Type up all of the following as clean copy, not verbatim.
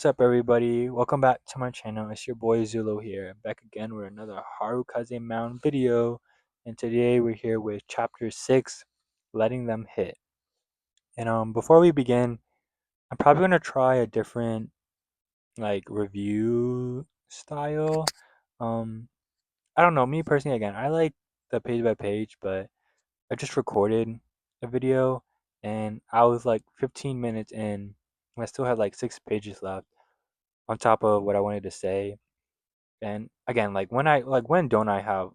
up, everybody? Welcome back to my channel. It's your boy Zulo here, back again with another Harukaze Mound video. And today we're here with chapter 6, Letting Them Hit. And before we begin, I'm probably gonna try a different review style. Um, I don't know, me personally again, I like the page by page, but I just recorded a video and I was like 15 minutes in, and I still had like 6 pages left on top of what I wanted to say. And again, when don't I have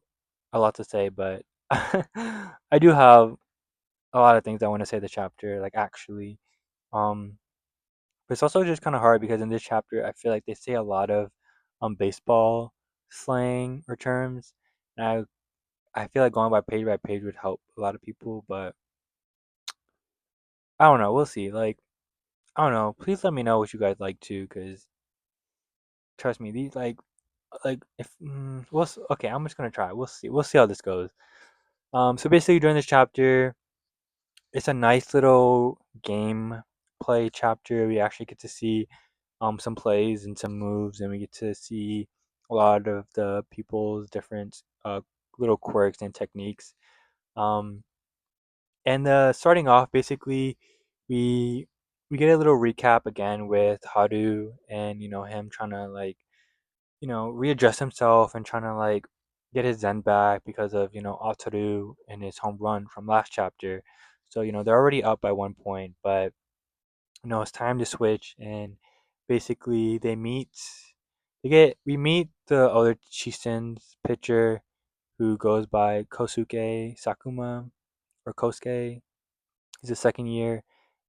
a lot to say, but I do have a lot of things I want to say the chapter, like actually. Um but it's also just kind of hard because in this chapter I feel like they say a lot of baseball slang or terms. And I feel like going by page would help a lot of people, but I don't know, we'll see. I don't know. Please let me know what you guys like too, cuz trust me, these if okay, I'm just gonna try. We'll see how this goes. So basically, during this chapter, it's a nice little game play chapter. We actually get to see some plays and some moves, and we get to see a lot of the people's different little quirks and techniques. Um, and starting off, basically, we we get a little recap again with Haru and him trying to readjust himself and trying to get his zen back because of Ataru and his home run from last chapter. So they're already up by 1 point, but it's time to switch, and basically they meet. We meet the other Chisen's pitcher who goes by Kosuke Sakuma or Kosuke. He's a second year,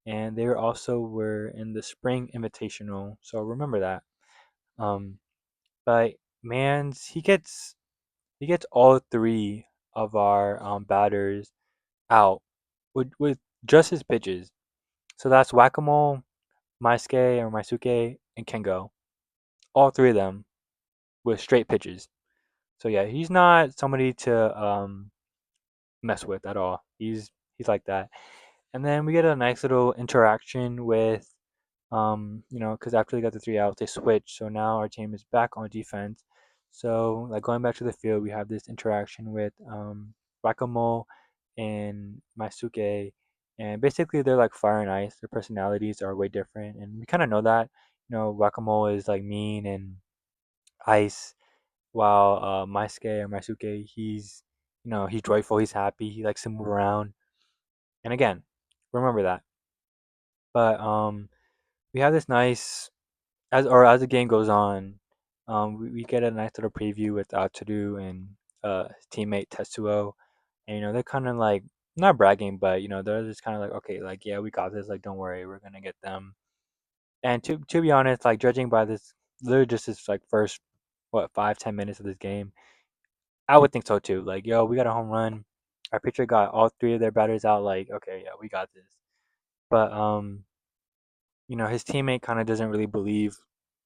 and they also were in the spring invitational. So remember that. Um, but Mans he gets all three of our batters out with just his pitches. So that's Whack-A-Mole, Maisuke or Maisuke, and Kengo. All three of them with straight pitches. So yeah, he's not somebody to mess with at all. He's like that. And then we get a nice little interaction with because after they got the three outs, they switched. So now our team is back on defense. So like going back to the field, we have this interaction with Whack-A-Mole and Maisuke, and basically they're like fire and ice. Their personalities are way different, and we kind of know that. Whack-A-Mole is like mean and ice, while Maisuke or Maisuke, he's joyful, he's happy, he likes to move around. And again, remember that. But we have this nice as the game goes on, we get a nice little preview with Ataru and his teammate Tetsuo, and they're kind of like not bragging, but they're just kind of like, okay, like yeah, we got this, like don't worry, we're gonna get them. And to be honest, like judging by this, literally just this like first 5-10 minutes of this game, I would think so too. Like yo, we got a home run, our pitcher got all three of their batters out, like okay, yeah, we got this. But his teammate kind of doesn't really believe.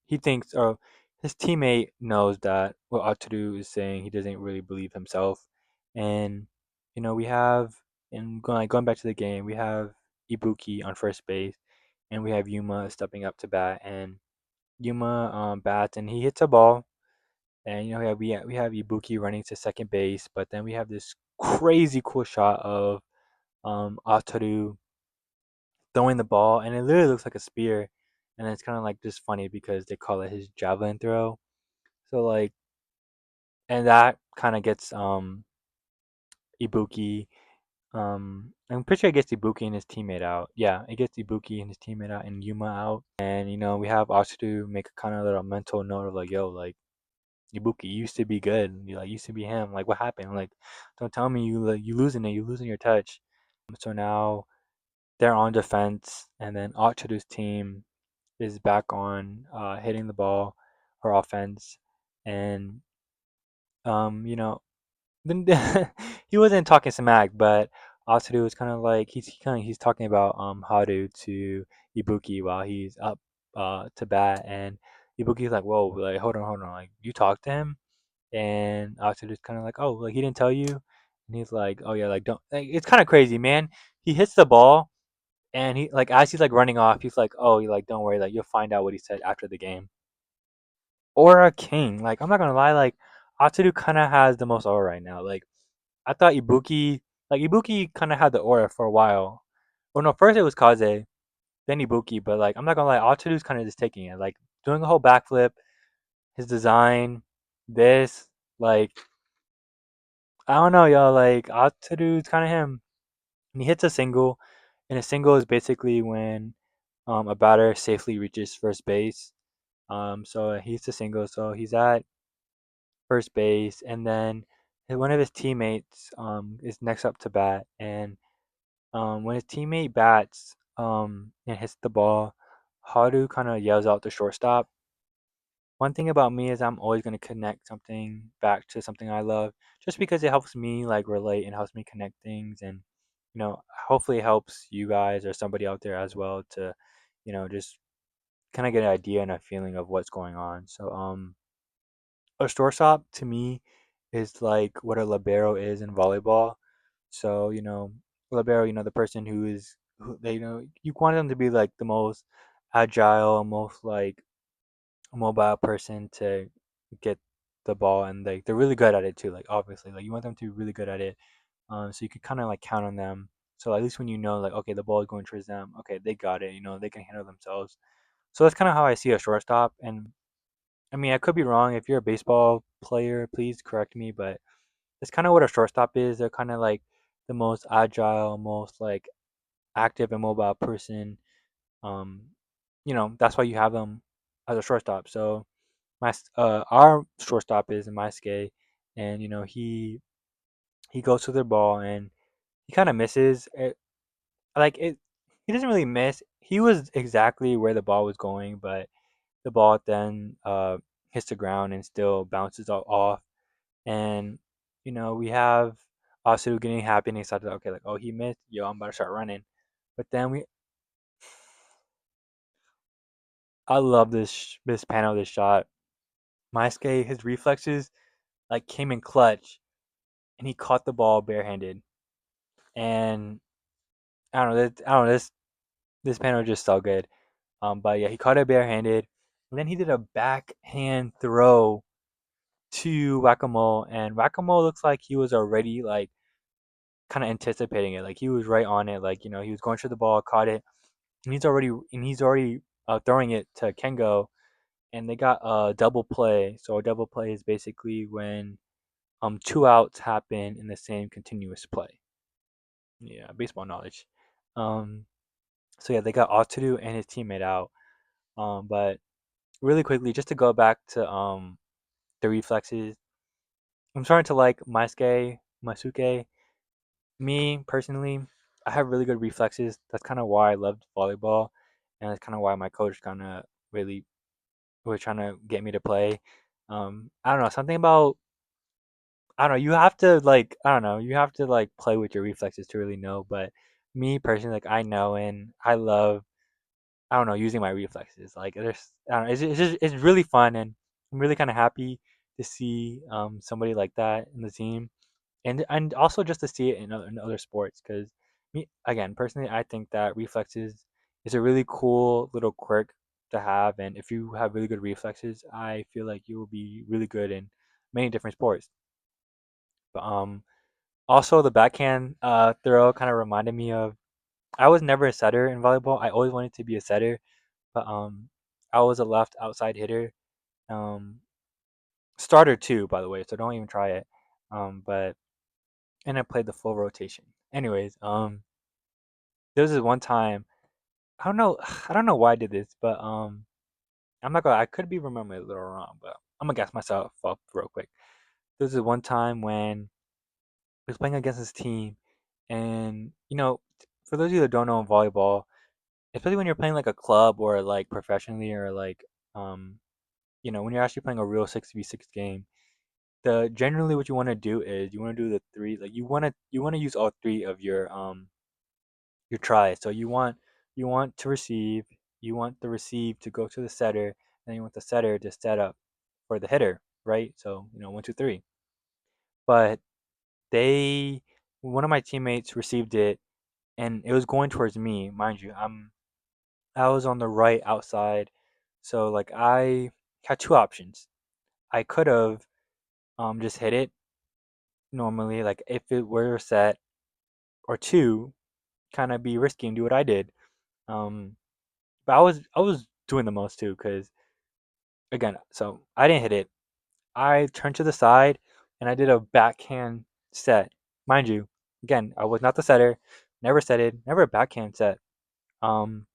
He thinks, or his teammate knows that what Ataru is saying. He doesn't really believe himself, and we have, and going back to the game, we have Ibuki on first base, and we have Yuma stepping up to bat, and Yuma bats and he hits a ball, and we have Ibuki running to second base, but then we have this crazy cool shot of Ataru throwing the ball, and it literally looks like a spear, and it's kind of like just funny because they call it his javelin throw. So and that kind of gets Ibuki. I'm pretty sure it gets Ibuki and his teammate out. Yeah, it gets Ibuki and his teammate out, and Yuma out, and we have Atsudu make a kind of little mental note of like, yo, like Ibuki used to be good, you like used to be him. Like, what happened? Like, don't tell me you losing it, you losing your touch. So now they're on defense, and then Atsudu's team is back on hitting the ball or offense, and you know, then he wasn't talking smack, but Asudu was kind of like he's talking about Haru to Ibuki while he's up to bat, and Ibuki's like, whoa, like hold on, like you talked to him, and Asudu's kind of like, oh, like he didn't tell you, and he's like, oh yeah, like don't, like, it's kind of crazy, man. He hits the ball And he like as he's like running off, he's like, "Oh, you like don't worry, like you'll find out what he said after the game." Or a king. Like I'm not gonna lie, like Atsudu kind of has the most aura right now. Like I thought Ibuki kind of had the aura for a while. Well, no, first it was Kaze, then Ibuki, but like I'm not gonna lie, Atsudu's kind of just taking it, like doing a whole backflip, his design, this, like I don't know, yo, like Atsudu's kind of him. And he hits a single, and a single is basically when a batter safely reaches first base. So he hits a single, so he's at first base, and then one of his teammates is next up to bat, and when his teammate bats and hits the ball, Haru kind of yells out the shortstop. One thing about me is I'm always going to connect something back to something I love, just because it helps me like relate and helps me connect things, and hopefully it helps you guys or somebody out there as well to, just kind of get an idea and a feeling of what's going on. So a shortstop to me is like what a libero is in volleyball. So, libero, the person who they you want them to be like the most agile, most like mobile person to get the ball, and like they're really good at it too. Like obviously, like you want them to be really good at it, so you can kind of like count on them. So at least when you know like okay, the ball is going towards them, okay, they got it. They can handle themselves. So that's kind of how I see a shortstop. And I mean, I could be wrong. If you're a baseball player, please correct me. But it's kind of what a shortstop is. They're kind of like the most agile, most like active and mobile person. Um, that's why you have them as a shortstop. So our shortstop is in my skate, and he goes to the ball and he kind of misses it. Like it, he doesn't really miss. He was exactly where the ball was going, but the ball then hits the ground and still bounces off. And we have Asu getting happy and excited. Okay, like oh he missed, yo I'm about to start running. But then I love this panel, this shot. Maisuke, his reflexes like came in clutch, and he caught the ball barehanded. And I don't know, I don't know this panel is just so good. But yeah, he caught it barehanded, and then he did a backhand throw to Whack-A-Mole, and Whack-A-Mole looks like he was already like kind of anticipating it, like he was right on it, like he was going for the ball, caught it, and he's already throwing it to Kengo, and they got a double play. So a double play is basically when two outs happen in the same continuous play. Yeah, baseball knowledge. Um, so yeah, they got Oturu and his teammate out. But really quickly, just to go back to the reflexes, I'm starting to like Maisuke. Me personally, I have really good reflexes. That's kind of why I loved volleyball, and that's kind of why my coach kind of really was trying to get me to play. I don't know, something about I don't know. You have to like I don't know. You have to like play with your reflexes to really know. But me personally, like I know and I love I don't know using my reflexes. Like there's I don't know. It's really fun, and I'm really kind of happy to see somebody like that in the team, and also just to see it in other sports. Because me again personally, I think that reflexes is a really cool little quirk to have, and if you have really good reflexes, I feel like you will be really good in many different sports. But also, the backhand throw kind of reminded me of. I was never a setter in volleyball. I always wanted to be a setter, but I was a left outside hitter. Um, Starter too, by the way. So don't even try it. But and I played the full rotation. Anyways, there was this one time. I don't know. I don't know why I did this, but I'm not gonna. I could be remembering a little wrong, but I'm gonna gas myself up real quick. There was this one time when I was playing against this team, and for those of you that don't know in volleyball, especially when you're playing like a club or like professionally or like um when you're actually playing a real 6v6 game, the generally what you want to do is you want to do the three, like you want to use all three of your tries. So you want to receive, you want the receive to go to the setter, and you want the setter to set up for the hitter, right? So 1 2 3. But they one of my teammates received it, and it was going towards me, mind you. I was on the right outside, so like I had two options. I could have just hit it normally, like if it were set, or two, kind of be risky and do what I did. Um, but I was doing the most too, because again, so I didn't hit it. I turned to the side and I did a backhand set. Mind you, again, I was not the setter, never set it, never a backhand set. Um,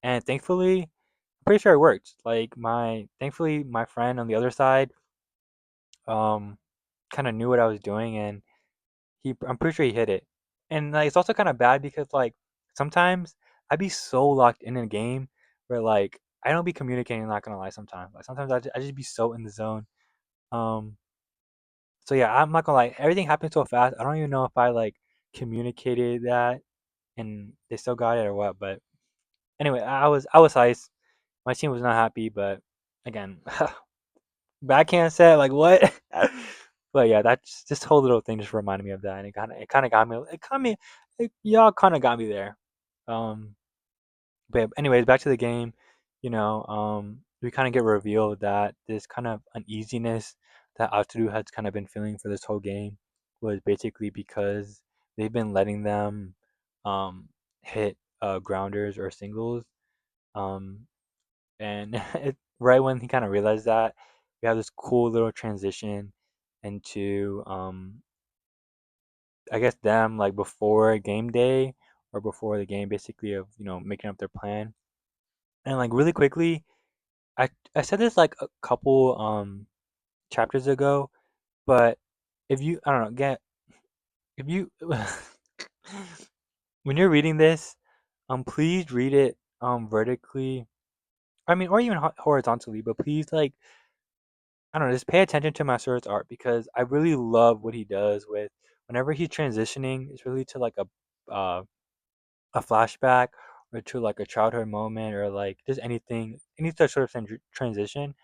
and thankfully, I'm pretty sure it worked. Like thankfully, my friend on the other side, um, kind of knew what I was doing, and I'm pretty sure he hit it. And like, it's also kind of bad because like sometimes I'd be so locked in a game where like I don't be communicating. Not gonna lie, sometimes like sometimes I just be so in the zone. Um, So yeah, I'm not gonna lie, everything happened so fast. I don't even know if I like communicated that and they still got it or what. But anyway, I was ice. My team was not happy, but again, backhand set like what? But yeah, that's this whole little thing just reminded me of that, and it kind of got me. Y'all kind of got me there. Um, but anyways, back to the game. We kind of get revealed that this kind of uneasiness that Aturu has kind of been feeling for this whole game was basically because they've been letting them hit grounders or singles. Um, and right when he kind of realized that, we have this cool little transition into I guess them like before game day or before the game, basically of making up their plan. And like really quickly, I said this like a couple chapters ago, but if you I don't know, get if you when you're reading this, please read it vertically. I mean, or even horizontally, but please like I don't know, just pay attention to Masura's art because I really love what he does with whenever he's transitioning. It's really to like a flashback or to like a childhood moment or like just anything, any such sort of transition.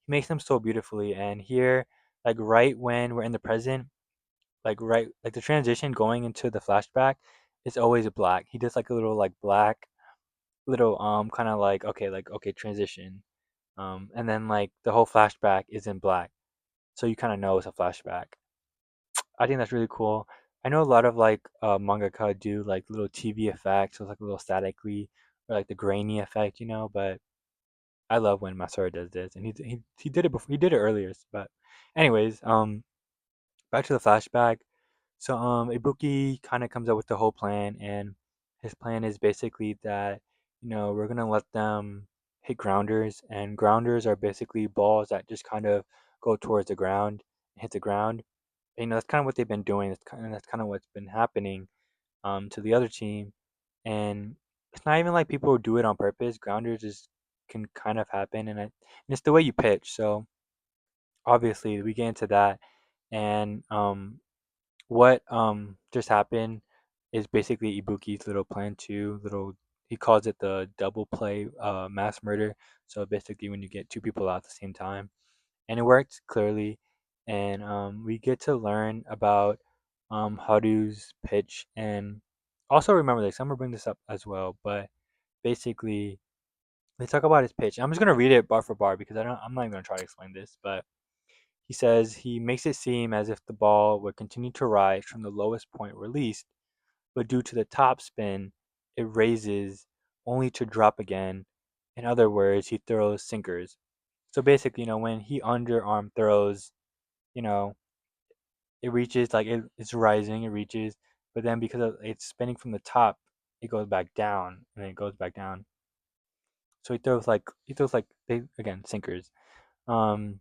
He makes them so beautifully. And here, like right when we're in the present, like right, like the transition going into the flashback is always black. He does like a little like black, little kind of like okay transition, and then like the whole flashback is in black, so you kind of know it's a flashback. I think that's really cool. I know a lot of like mangaka do like little TV effects, so it's like a little statically or like the grainy effect, but I love when Masura does this, and he did it before. He did it earlier, but anyways, back to the flashback. So Ibuki kind of comes up with the whole plan, and his plan is basically that we're gonna let them hit grounders, and grounders are basically balls that just kind of go towards the ground, hit the ground. That's kind of what they've been doing. That's kind of what's been happening to the other team, and it's not even like people who do it on purpose. Grounders just can kind of happen, and it's the way you pitch. So obviously we get into that, and what just happened is basically Ibuki's little plan to little. He calls it the double play mass murder. So basically, when you get two people out at the same time, and it worked clearly. And we get to learn about Haru's pitch, and also remember this. I'm gonna bring this up as well, but basically they talk about his pitch. I'm just gonna read it bar for bar because I'm not even gonna try to explain this, but he says he makes it seem as if the ball would continue to rise from the lowest point released, but due to the top spin, it raises only to drop again. In other words, he throws sinkers. So basically, when he underarm throws, you know, it reaches like it's rising, it reaches, but then because it's spinning from the top, it goes back down and then it goes back down. So he throws like they again sinkers. Um,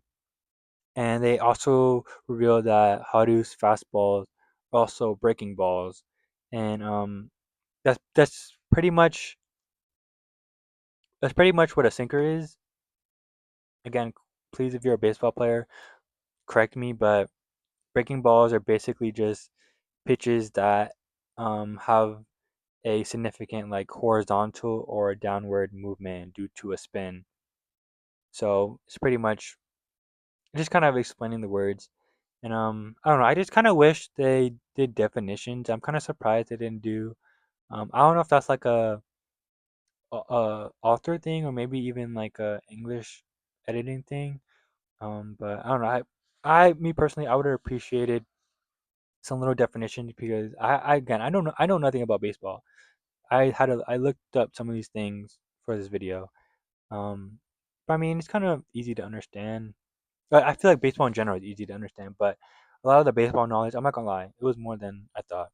and they also reveal that Haru's fastballs are also breaking balls, and that's pretty much what a sinker is. Again, please, if you're a baseball player, correct me, but breaking balls are basically just pitches that have a significant like horizontal or downward movement due to a spin. So it's pretty much just kind of explaining the words. And I don't know. I just kind of wish they did definitions. I'm kind of surprised they didn't do I don't know if that's like a author thing or maybe even like a English editing thing. But I don't know. Me personally, I would have appreciated some little definitions because I again, I know nothing about baseball. I looked up some of these things for this video. But I mean, it's kind of easy to understand. I feel like baseball in general is easy to understand, but a lot of the baseball knowledge, I'm not gonna lie, it was more than I thought.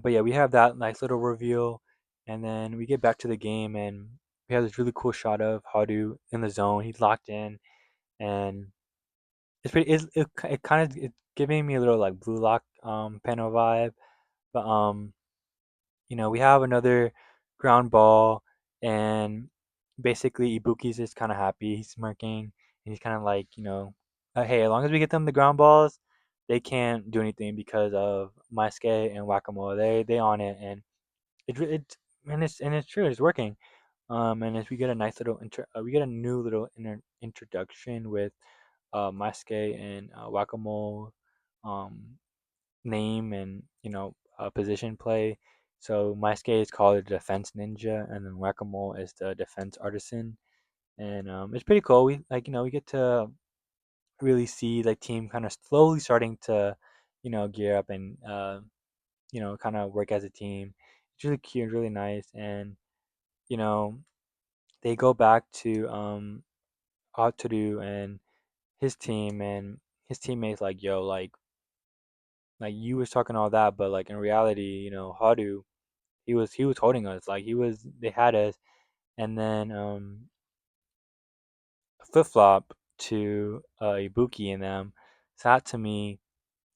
But yeah, we have that nice little reveal, and then we get back to the game, and we have this really cool shot of Haru in the zone. He's locked in, and it kind of it's giving me a little like blue lock panel vibe. But we have another ground ball, and basically Ibuki's just kind of happy. He's smirking, and he's kind of like, hey, as long as we get them the ground balls, they can't do anything because of my skate and whack-a-mole. They on it, and it's true. It's working. And as we get a nice little we get a new little introduction with Maske and Whack-A-Mole um, name and position play. So Maske is called a defense ninja, and then Whack-A-Mole is the defense artisan. And it's pretty cool. We get to really see the team kind of slowly starting to gear up and kind of work as a team. It's really cute, really nice, and you know they go back to Ataru and his team, and his teammates like, yo, like you was talking all that, but like in reality, Haru, he was holding us, like they had us, and then flip flop to Ibuki and them. So that to me,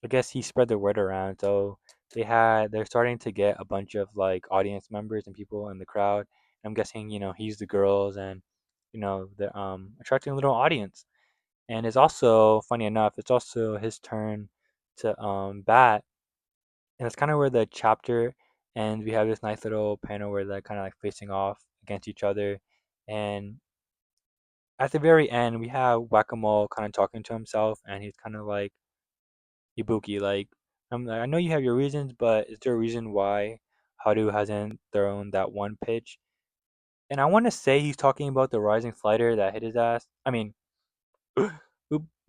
I guess he spread the word around. So they're starting to get a bunch of like audience members and people in the crowd. I'm guessing he's the girls, and they're attracting a little audience. And it's also funny enough, it's also his turn to bat, and it's kind of where the chapter ends. We have this nice little panel where they're kind of like facing off against each other, and at the very end, we have Whack-A-Mole kind of talking to himself, and he's kind of like, Ibuki, like, I know you have your reasons, but is there a reason why Haru hasn't thrown that one pitch? And I want to say he's talking about the rising slider that hit his ass. I mean,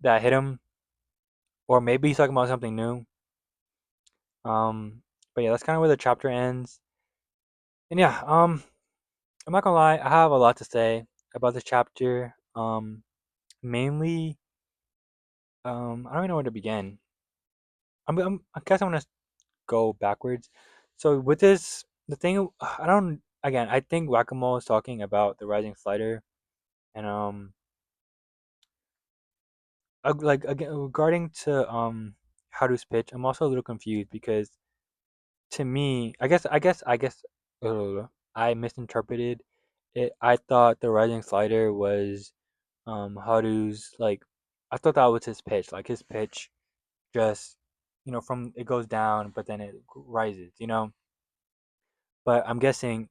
that hit him, or maybe he's talking about something new. But yeah, that's kind of where the chapter ends. And yeah, I'm not gonna lie, I have a lot to say about this chapter. Mainly, I don't even know where to begin. I guess I'm gonna go backwards. So with this, the thing, I don't. Again, I think Whack-A-Mole is talking about the rising slider, and like again regarding to Haru's pitch, I'm also a little confused because to me, I misinterpreted it. I thought the rising slider was Haru's like, I thought that was his pitch. Like his pitch just from it goes down, but then it rises. But I'm guessing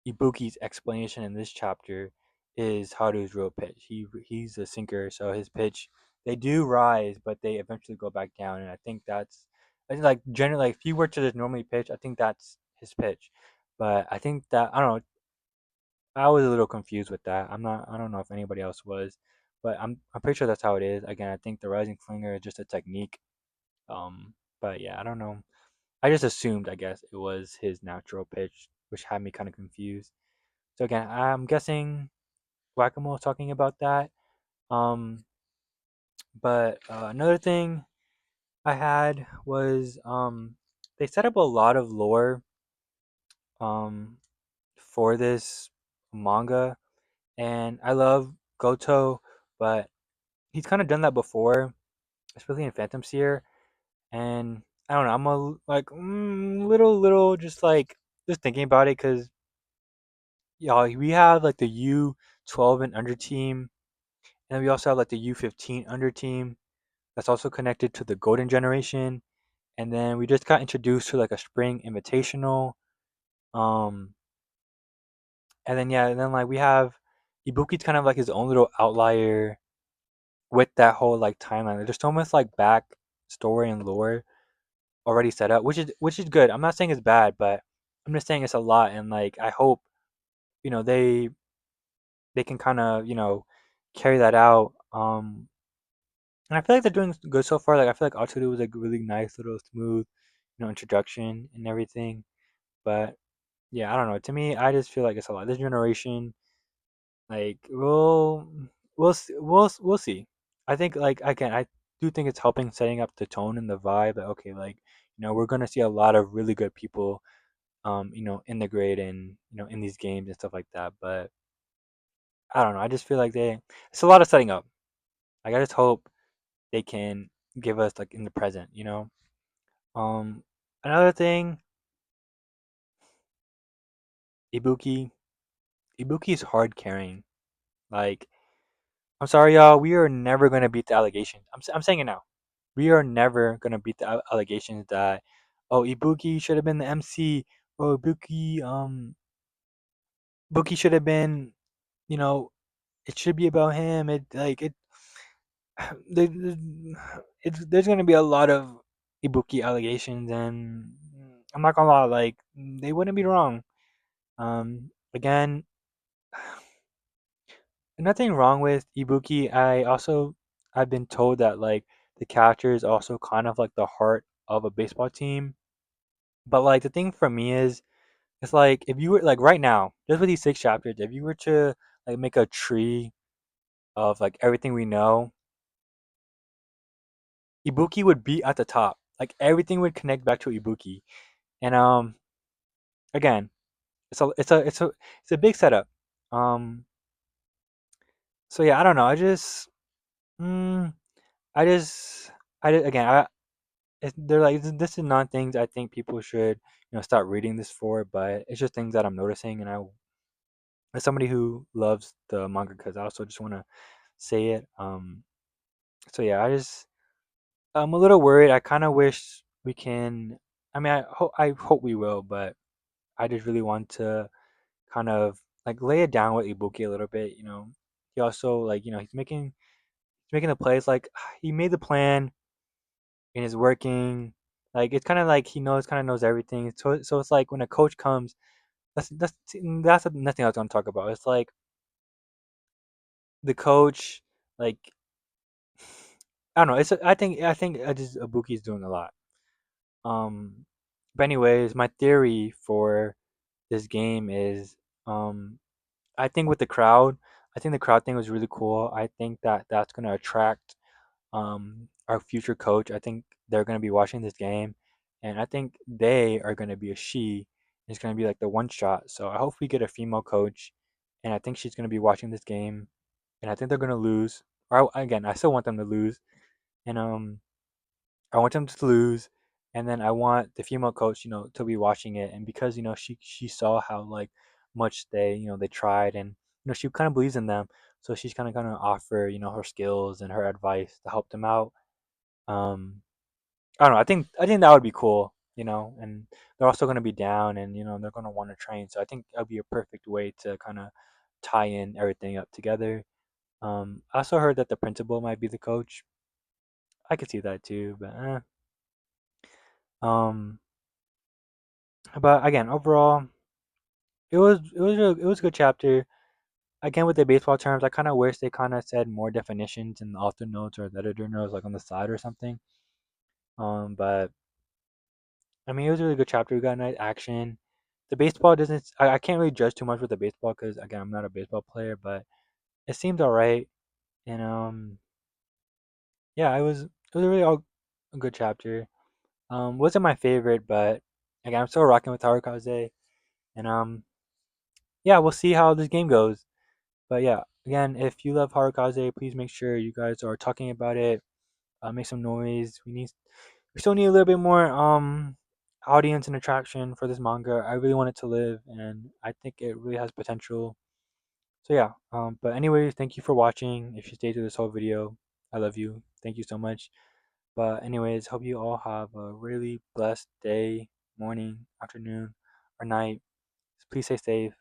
Ibuki's explanation in this chapter is Haru's real pitch. He's a sinker, so his pitch, they do rise, but they eventually go back down. And I think like generally, like if he were to just normally pitch, I think that's his pitch. But I think that I don't know. I was a little confused with that. I'm not. I don't know if anybody else was, but I'm pretty sure that's how it is. Again, I think the rising flinger is just a technique. But yeah, I don't know. I just assumed, I guess, it was his natural pitch, which had me kind of confused. So again, I'm guessing Whack-A-Mole is talking about that. Um, but another thing I had was they set up a lot of lore um, for this manga, and I love Goto, but he's kind of done that before, especially in Phantom Seer, and I don't know. I'm like little just thinking about it because yeah, we have like the U12 and under team, and then we also have like the U15 under team that's also connected to the Golden Generation. And then we just got introduced to like a spring invitational. Um, and then yeah, and then like we have Ibuki's kind of like his own little outlier with that whole like timeline. There's so much like back story and lore already set up, which is good. I'm not saying it's bad, but I'm just saying it's a lot, and like I hope you know they can kind of carry that out. And I feel like they're doing good so far. Like I feel like Altuve was like really nice, little smooth, introduction and everything. But yeah, I don't know. To me, I just feel like it's a lot. This generation, like we'll see. I think like again, I do think it's helping setting up the tone and the vibe. That okay, like we're gonna see a lot of really good people, integrate and in these games and stuff like that. But I don't know. I just feel like it's a lot of setting up. Like I just hope they can give us like in the present. Um, Another thing, Ibuki. Ibuki is hard carrying. Like, I'm sorry, y'all. We are never gonna beat the allegations. I'm saying it now. We are never gonna beat the allegations that, oh, Ibuki should have been the MC. Oh, Ibuki should have been. You know, it should be about him. It like it. There, there's gonna be a lot of Ibuki allegations, and I'm not gonna lie. Like, they wouldn't be wrong. Again, nothing wrong with Ibuki. I've been told that like the catcher is also kind of like the heart of a baseball team. But like the thing for me is it's like if you were like right now, just with these six chapters, if you were to like make a tree of like everything we know, Ibuki would be at the top. Like everything would connect back to Ibuki. And again, it's a big setup. Um so yeah, I don't know. Mm, I just again, they're like this is not things I think people should start reading this for, but it's just things that I'm noticing, and I as somebody who loves the manga, because I also just want to say it. So yeah, I'm a little worried. I kind of wish we can. I mean, I hope we will, but I just really want to kind of like lay it down with Ibuki a little bit. He also like he's making the plays. Like he made the plan and is working. Like it's kind of like he kind of knows everything. So it's like when a coach comes, that's nothing I was gonna talk about. It's like the coach, like I don't know. I think just Ibuki's doing a lot. Um, but anyways, my theory for this game is, I think with the crowd, I think the crowd thing was really cool. I think that that's gonna attract our future coach. I think they're gonna be watching this game, and I think they are gonna be a she. It's gonna be like the one shot. So I hope we get a female coach, and I think she's gonna be watching this game, and I think they're gonna lose. Again, I still want them to lose, and I want them to lose, and then I want the female coach, to be watching it, and because she saw how like much they tried, and she kind of believes in them, so she's kind of gonna offer her skills and her advice to help them out. I don't know. I think that would be cool, and they're also gonna be down, and they're gonna want to train, so I think that would be a perfect way to kind of tie in everything up together. I also heard that the principal might be the coach. I could see that too, but um. But again, overall, it was a good chapter. Again, with the baseball terms, I kind of wish they kind of said more definitions in the author notes or the editor notes, like on the side or something. But I mean, it was a really good chapter. We got nice action. The baseball doesn't. I can't really judge too much with the baseball because again, I'm not a baseball player, but it seemed alright. And yeah, it was really all a good chapter. Wasn't my favorite, but again, I'm still rocking with Harukaze. And yeah, we'll see how this game goes. But yeah, again, if you love Harukaze, please make sure you guys are talking about it. Make some noise. We still need a little bit more audience and attraction for this manga. I really want it to live, and I think it really has potential. So yeah. But anyways, thank you for watching. If you stayed through this whole video, I love you. Thank you so much. But anyways, hope you all have a really blessed day, morning, afternoon, or night. Please stay safe,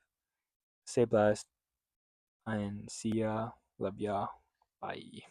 stay blessed, and see ya. Love ya. Bye.